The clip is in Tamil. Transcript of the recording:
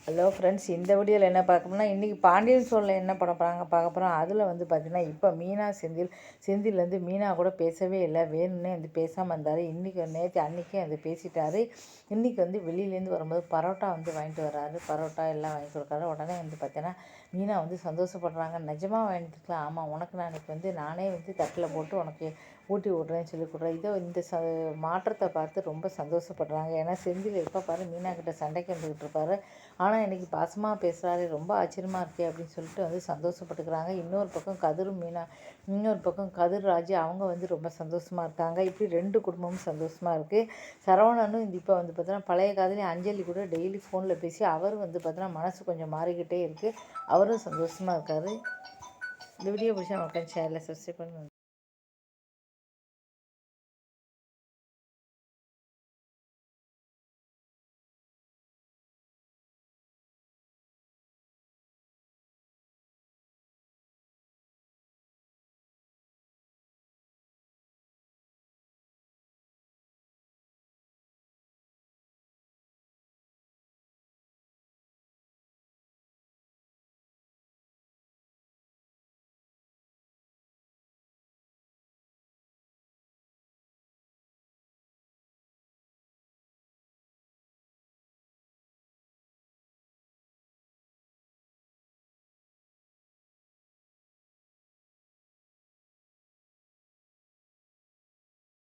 ஹலோ ஃப்ரெண்ட்ஸ், இந்த வீடியோவில் என்ன பார்க்கணும்னா, இன்றைக்கி பாண்டியன் ஸ்டோரில் என்ன படம் பார்க்க போகிறோம். அதில் வந்து பார்த்திங்கன்னா, இப்போ மீனா செந்தில் வந்து மீனா கூட பேசவே இல்லை, வேணும்னே வந்து பேசாமல் இருந்தார். இன்றைக்கி அன்றைக்கே வந்து பேசிட்டார். இன்றைக்கி வந்து வெளியிலேருந்து வரும்போது பரோட்டா வந்து வாங்கிட்டு வர்றாரு. பரோட்டா எல்லாம் வாங்கி கொடுக்குறாரு. உடனே வந்து பார்த்தீங்கன்னா மீனா வந்து சந்தோஷப்படுறாங்க. நிஜமாக வாங்கிட்டுருக்கலாம், ஆமாம் உனக்கு நான் இன்றைக்கி வந்து நானே வந்து தட்டில் போட்டு உனக்கு ஊட்டி விட்றேன்னு சொல்லி கொடுக்குறேன். இதோ இந்த மாற்றத்தை பார்த்து ரொம்ப சந்தோஷப்படுறாங்க. ஏன்னா செந்தில் எப்போ பாரு மீனா கிட்ட சண்டைக்கு வந்துக்கிட்டு இருப்பார். ஆனால் இன்றைக்கி பாசமாக பேசுகிறாரு, ரொம்ப ஆச்சரியமாக இருக்கே அப்படின்னு சொல்லிட்டு வந்து சந்தோஷப்பட்டுக்கிறாங்க. இன்னொரு பக்கம் கதிர் ராஜு அவங்க வந்து ரொம்ப சந்தோஷமாக இருக்காங்க. இப்படி 2 குடும்பமும் சந்தோஷமாக இருக்குது. சரவணனும் இப்போ வந்து பார்த்தீங்கன்னா பழைய காதலி அஞ்சலி கூட டெய்லி ஃபோனில் பேசி அவரும் வந்து பார்த்தீங்கன்னா மனசு கொஞ்சம் மாறிக்கிட்டே இருக்குது. அவரும் சந்தோஷமாக இருக்கார். இந்த வீடியோ பிடிச்சா மக்கள் சேனலை சப்ஸ்கிரைப் பண்ணுங்கள்.